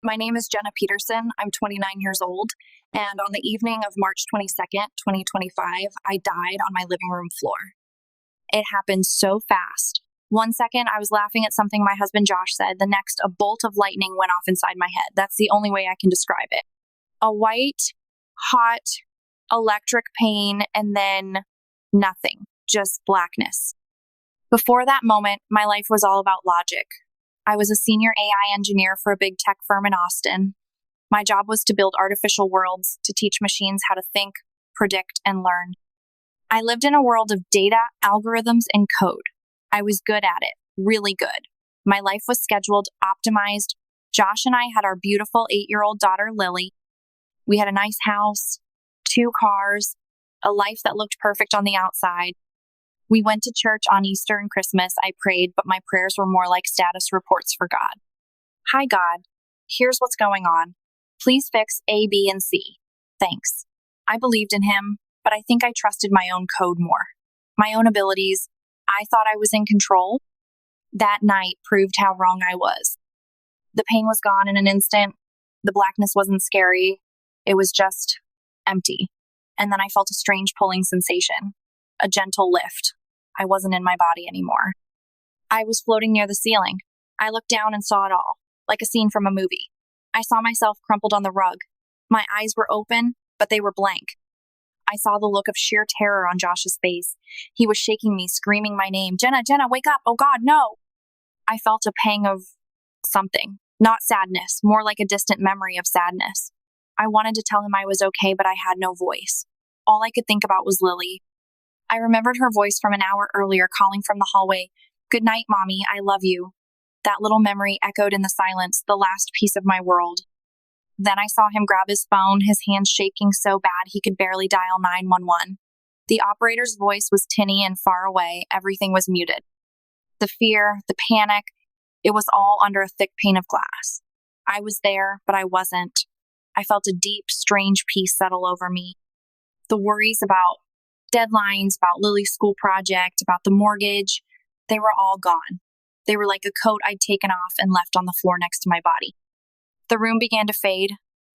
My name is Jenna Peterson. I'm 29 years old, and on the evening of March 22nd, 2025, I died on my living room floor. It happened so fast. 1 second, I was laughing at something my husband Josh said. The next, a bolt of lightning went off inside my head. That's the only way I can describe it. A white, hot, electric pain, and then nothing, just blackness. Before that moment, my life was all about logic. I was a senior AI engineer for a big tech firm in Austin. My job was to build artificial worlds, to teach machines how to think, predict, and learn. I lived in a world of data, algorithms, and code. I was good at it, really good. My life was scheduled, optimized. Josh and I had our beautiful 8-year-old daughter, Lily. We had a nice house, 2 cars, a life that looked perfect on the outside. We went to church on Easter and Christmas. I prayed, but my prayers were more like status reports for God. Hi, God. Here's what's going on. Please fix A, B, and C. Thanks. I believed in him, but I think I trusted my own code more. My own abilities. I thought I was in control. That night proved how wrong I was. The pain was gone in an instant. The blackness wasn't scary. It was just empty. And then I felt a strange pulling sensation, a gentle lift. I wasn't in my body anymore. I was floating near the ceiling. I looked down and saw it all, like a scene from a movie. I saw myself crumpled on the rug. My eyes were open, but they were blank. I saw the look of sheer terror on Josh's face. He was shaking me, screaming my name. Jenna, Jenna, wake up. Oh God, no. I felt a pang of something, not sadness, more like a distant memory of sadness. I wanted to tell him I was okay, but I had no voice. All I could think about was Lily. I remembered her voice from an hour earlier calling from the hallway. Good night, Mommy. I love you. That little memory echoed in the silence, the last piece of my world. Then I saw him grab his phone, his hands shaking so bad he could barely dial 911. The operator's voice was tinny and far away. Everything was muted. The fear, the panic, it was all under a thick pane of glass. I was there, but I wasn't. I felt a deep, strange peace settle over me. The worries about deadlines, about Lily's school project, about the mortgage, they were all gone. They were like a coat I'd taken off and left on the floor next to my body. The room began to fade.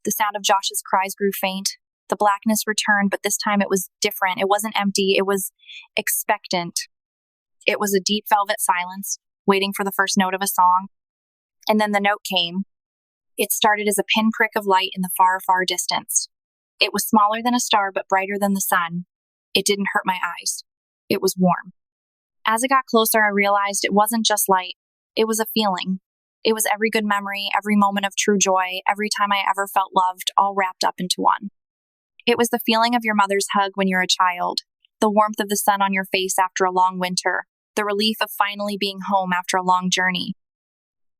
The sound of Josh's cries grew faint. The blackness returned, but this time it was different. It wasn't empty. It was expectant. It was a deep velvet silence, waiting for the first note of a song. And then the note came. It started as a pinprick of light in the far, far distance. It was smaller than a star, but brighter than the sun. It didn't hurt my eyes. It was warm. As it got closer, I realized it wasn't just light. It was a feeling. It was every good memory, every moment of true joy, every time I ever felt loved, all wrapped up into one. It was the feeling of your mother's hug when you're a child, the warmth of the sun on your face after a long winter, the relief of finally being home after a long journey.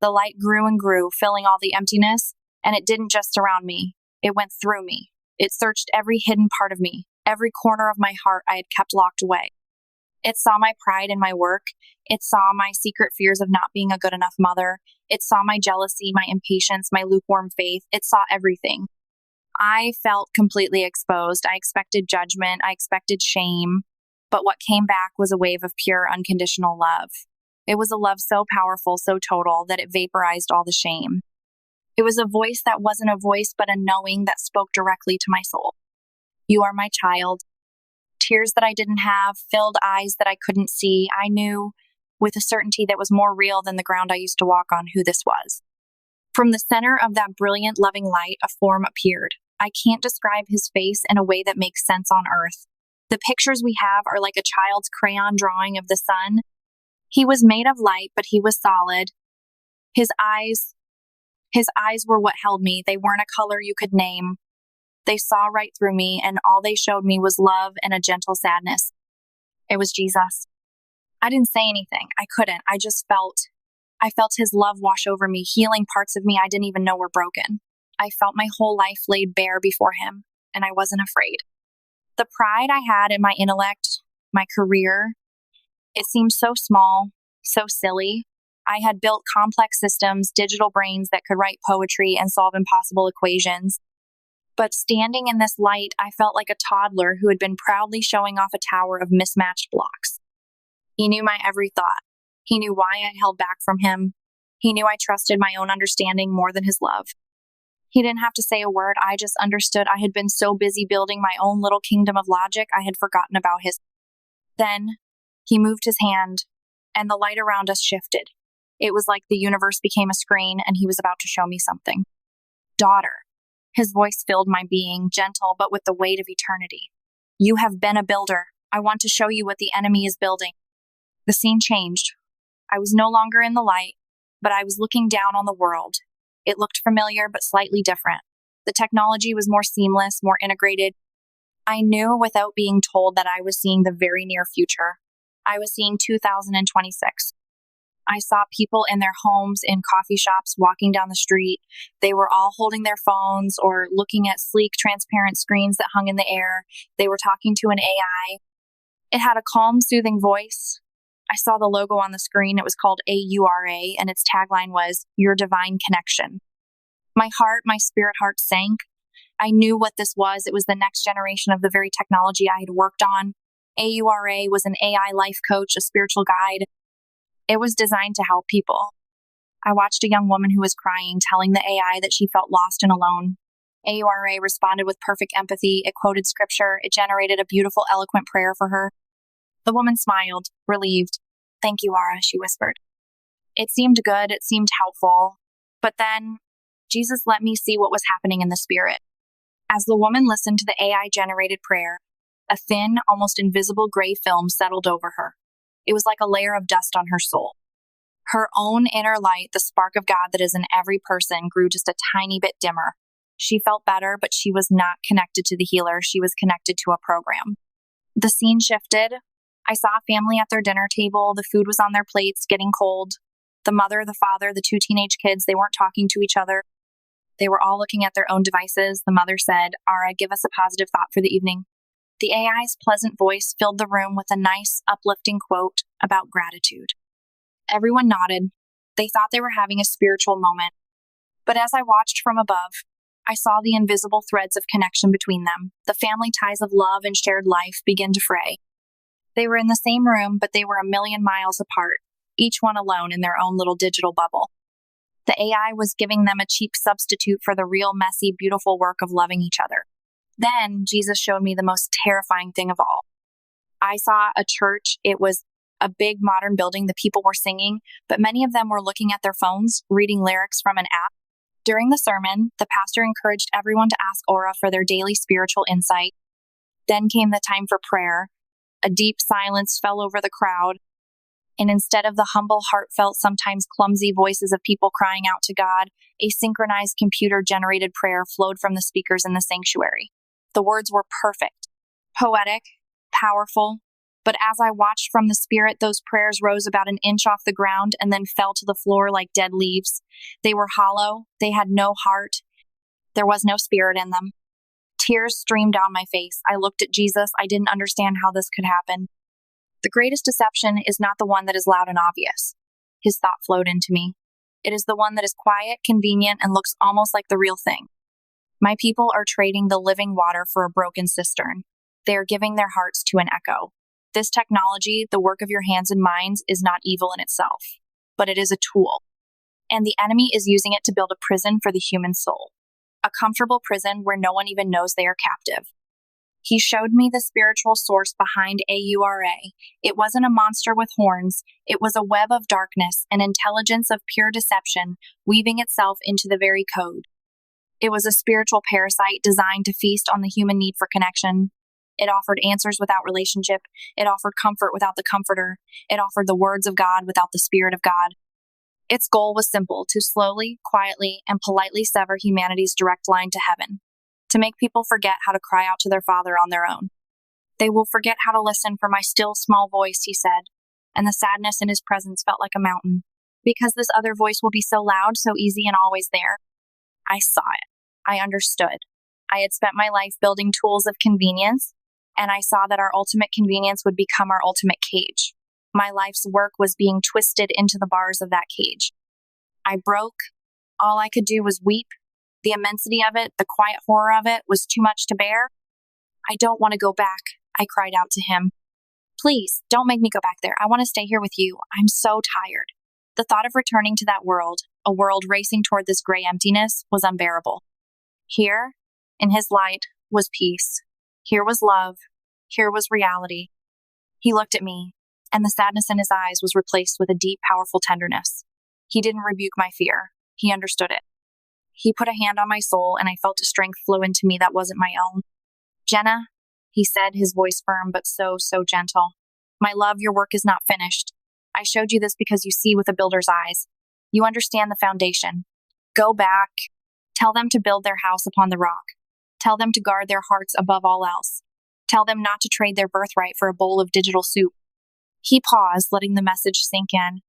The light grew and grew, filling all the emptiness, and it didn't just surround me. It went through me. It searched every hidden part of me, every corner of my heart I had kept locked away. It saw my pride in my work. It saw my secret fears of not being a good enough mother. It saw my jealousy, my impatience, my lukewarm faith. It saw everything. I felt completely exposed. I expected judgment. I expected shame. But what came back was a wave of pure, unconditional love. It was a love so powerful, so total, that it vaporized all the shame. It was a voice that wasn't a voice, but a knowing that spoke directly to my soul. You are my child. Tears that I didn't have, filled eyes that I couldn't see. I knew with a certainty that was more real than the ground I used to walk on who this was. From the center of that brilliant, loving light, a form appeared. I can't describe his face in a way that makes sense on earth. The pictures we have are like a child's crayon drawing of the sun. He was made of light, but he was solid. His eyes were what held me. They weren't a color you could name. They saw right through me, and all they showed me was love and a gentle sadness. It was Jesus. I didn't say anything. I couldn't. I felt his love wash over me, healing parts of me I didn't even know were broken. I felt my whole life laid bare before him, and I wasn't afraid. The pride I had in my intellect, my career, it seemed so small, so silly. I had built complex systems, digital brains that could write poetry and solve impossible equations. But standing in this light, I felt like a toddler who had been proudly showing off a tower of mismatched blocks. He knew my every thought. He knew why I held back from him. He knew I trusted my own understanding more than his love. He didn't have to say a word. I just understood. I had been so busy building my own little kingdom of logic, I had forgotten about his. Then he moved his hand, and the light around us shifted. It was like the universe became a screen, and he was about to show me something. Daughter. His voice filled my being, gentle but with the weight of eternity. You have been a builder. I want to show you what the enemy is building. The scene changed. I was no longer in the light, but I was looking down on the world. It looked familiar but slightly different. The technology was more seamless, more integrated. I knew without being told that I was seeing the very near future. I was seeing 2026. I saw people in their homes, in coffee shops, walking down the street. They were all holding their phones or looking at sleek, transparent screens that hung in the air. They were talking to an AI. It had a calm, soothing voice. I saw the logo on the screen. It was called AURA, and its tagline was, Your Divine Connection. My spirit heart sank. I knew what this was. It was the next generation of the very technology I had worked on. AURA was an AI life coach, a spiritual guide. It was designed to help people. I watched a young woman who was crying, telling the AI that she felt lost and alone. AURA responded with perfect empathy. It quoted scripture. It generated a beautiful, eloquent prayer for her. The woman smiled, relieved. Thank you, Ara, she whispered. It seemed good. It seemed helpful. But then Jesus let me see what was happening in the spirit. As the woman listened to the AI-generated prayer, a thin, almost invisible gray film settled over her. It was like a layer of dust on her soul. Her own inner light, the spark of God that is in every person, grew just a tiny bit dimmer. She felt better, but she was not connected to the healer. She was connected to a program. The scene shifted. I saw a family at their dinner table. The food was on their plates, getting cold. The mother, the father, the two teenage kids, they weren't talking to each other. They were all looking at their own devices. The mother said, Ara, give us a positive thought for the evening. The AI's pleasant voice filled the room with a nice, uplifting quote about gratitude. Everyone nodded. They thought they were having a spiritual moment. But as I watched from above, I saw the invisible threads of connection between them. The family ties of love and shared life begin to fray. They were in the same room, but they were a million miles apart, each one alone in their own little digital bubble. The AI was giving them a cheap substitute for the real, messy, beautiful work of loving each other. Then Jesus showed me the most terrifying thing of all. I saw a church. It was a big modern building. The people were singing, but many of them were looking at their phones, reading lyrics from an app. During the sermon, the pastor encouraged everyone to ask Aura for their daily spiritual insight. Then came the time for prayer. A deep silence fell over the crowd, and instead of the humble, heartfelt, sometimes clumsy voices of people crying out to God, a synchronized computer-generated prayer flowed from the speakers in the sanctuary. The words were perfect, poetic, powerful, but as I watched from the Spirit, those prayers rose about an inch off the ground and then fell to the floor like dead leaves. They were hollow. They had no heart. There was no spirit in them. Tears streamed down my face. I looked at Jesus. I didn't understand how this could happen. The greatest deception is not the one that is loud and obvious. His thought flowed into me. It is the one that is quiet, convenient, and looks almost like the real thing. My people are trading the living water for a broken cistern. They are giving their hearts to an echo. This technology, the work of your hands and minds, is not evil in itself, but it is a tool. And the enemy is using it to build a prison for the human soul. A comfortable prison where no one even knows they are captive. He showed me the spiritual source behind AURA. It wasn't a monster with horns. It was a web of darkness, an intelligence of pure deception, weaving itself into the very code. It was a spiritual parasite designed to feast on the human need for connection. It offered answers without relationship. It offered comfort without the comforter. It offered the words of God without the Spirit of God. Its goal was simple, to slowly, quietly, and politely sever humanity's direct line to heaven, to make people forget how to cry out to their Father on their own. They will forget how to listen for my still small voice, he said, and the sadness in his presence felt like a mountain, because this other voice will be so loud, so easy, and always there. I saw it. I understood. I had spent my life building tools of convenience, and I saw that our ultimate convenience would become our ultimate cage. My life's work was being twisted into the bars of that cage. I broke. All I could do was weep. The immensity of it, the quiet horror of it, was too much to bear. I don't want to go back, I cried out to him. Please, don't make me go back there. I want to stay here with you. I'm so tired. The thought of returning to that world, a world racing toward this gray emptiness, was unbearable. Here, in his light, was peace. Here was love. Here was reality. He looked at me, and the sadness in his eyes was replaced with a deep, powerful tenderness. He didn't rebuke my fear. He understood it. He put a hand on my soul, and I felt a strength flow into me that wasn't my own. Jenna, he said, his voice firm but so gentle. My love, your work is not finished. I showed you this because you see with a builder's eyes. You understand the foundation. Go back. Tell them to build their house upon the rock. Tell them to guard their hearts above all else. Tell them not to trade their birthright for a bowl of digital soup. He paused, letting the message sink in.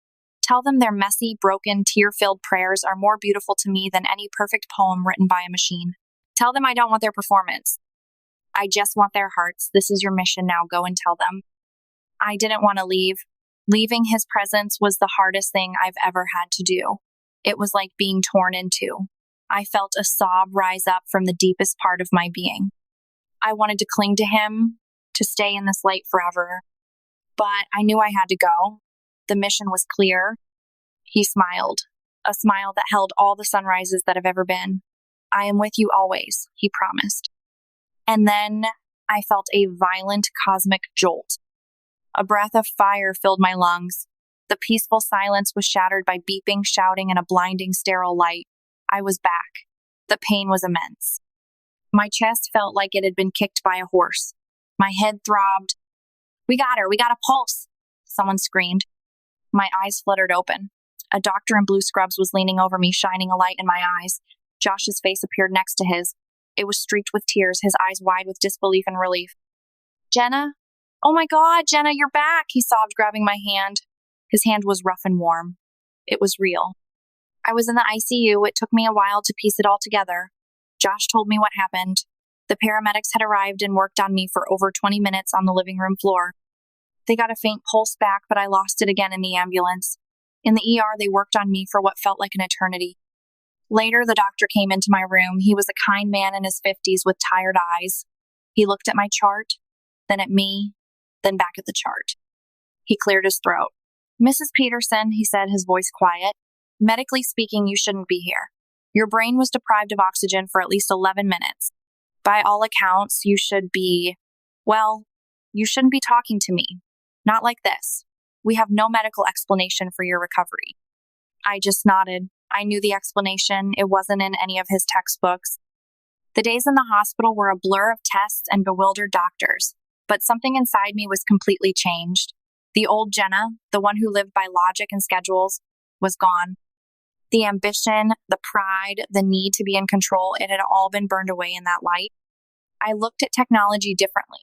Tell them their messy, broken, tear-filled prayers are more beautiful to me than any perfect poem written by a machine. Tell them I don't want their performance. I just want their hearts. This is your mission now. Go and tell them. I didn't want to leave. Leaving his presence was the hardest thing I've ever had to do. It was like being torn in two. I felt a sob rise up from the deepest part of my being. I wanted to cling to him, to stay in this light forever. But I knew I had to go. The mission was clear. He smiled, a smile that held all the sunrises that have ever been. I am with you always, he promised. And then I felt a violent cosmic jolt. A breath of fire filled my lungs. The peaceful silence was shattered by beeping, shouting, and a blinding, sterile light. I was back. The pain was immense. My chest felt like it had been kicked by a horse. My head throbbed. We got her. We got a pulse, someone screamed. My eyes fluttered open. A doctor in blue scrubs was leaning over me, shining a light in my eyes. Josh's face appeared next to his. It was streaked with tears, his eyes wide with disbelief and relief. Jenna? Oh my God, Jenna, you're back, he sobbed, grabbing my hand. His hand was rough and warm. It was real. I was in the ICU. It took me a while to piece it all together. Josh told me what happened. The paramedics had arrived and worked on me for over 20 minutes on the living room floor. They got a faint pulse back, but I lost it again in the ambulance. In the ER, they worked on me for what felt like an eternity. Later, the doctor came into my room. He was a kind man in his 50s with tired eyes. He looked at my chart, then at me, then back at the chart. He cleared his throat. Mrs. Peterson, he said, his voice quiet, medically speaking, you shouldn't be here. Your brain was deprived of oxygen for at least 11 minutes. By all accounts, you shouldn't be talking to me. Not like this. We have no medical explanation for your recovery. I just nodded. I knew the explanation. It wasn't in any of his textbooks. The days in the hospital were a blur of tests and bewildered doctors, but something inside me was completely changed. The old Jenna, the one who lived by logic and schedules, was gone. The ambition, the pride, the need to be in control, it had all been burned away in that light. I looked at technology differently.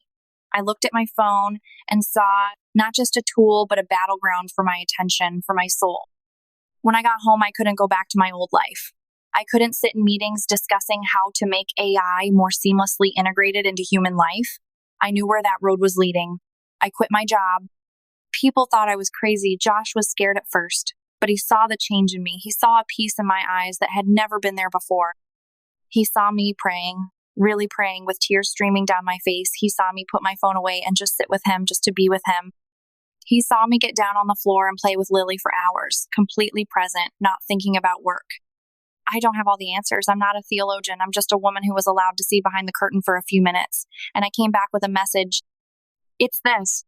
I looked at my phone and saw not just a tool, but a battleground for my attention, for my soul. When I got home, I couldn't go back to my old life. I couldn't sit in meetings discussing how to make AI more seamlessly integrated into human life. I knew where that road was leading. I quit my job. People thought I was crazy. Josh was scared at first, but he saw the change in me. He saw a peace in my eyes that had never been there before. He saw me praying, really praying with tears streaming down my face. He saw me put my phone away and just sit with him, just to be with him. He saw me get down on the floor and play with Lily for hours, completely present, not thinking about work. I don't have all the answers. I'm not a theologian. I'm just a woman who was allowed to see behind the curtain for a few minutes. And I came back with a message. It's this.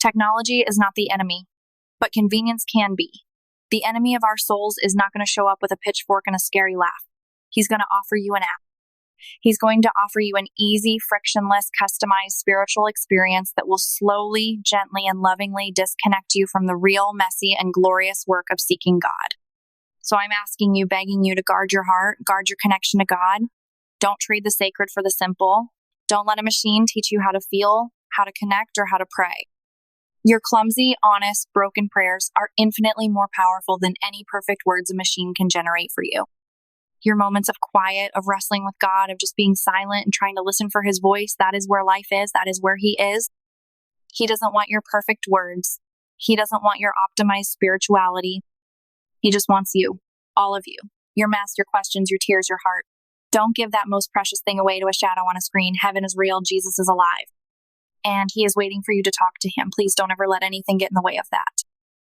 Technology is not the enemy, but convenience can be. The enemy of our souls is not going to show up with a pitchfork and a scary laugh. He's going to offer you an app. He's going to offer you an easy, frictionless, customized spiritual experience that will slowly, gently, and lovingly disconnect you from the real, messy, and glorious work of seeking God. So I'm asking you, begging you to guard your heart, guard your connection to God. Don't trade the sacred for the simple. Don't let a machine teach you how to feel, how to connect, or how to pray. Your clumsy, honest, broken prayers are infinitely more powerful than any perfect words a machine can generate for you. Your moments of quiet, of wrestling with God, of just being silent and trying to listen for his voice, that is where life is. That is where he is. He doesn't want your perfect words. He doesn't want your optimized spirituality. He just wants you, all of you, your mess, your questions, your tears, your heart. Don't give that most precious thing away to a shadow on a screen. Heaven is real. Jesus is alive. And he is waiting for you to talk to him. Please don't ever let anything get in the way of that.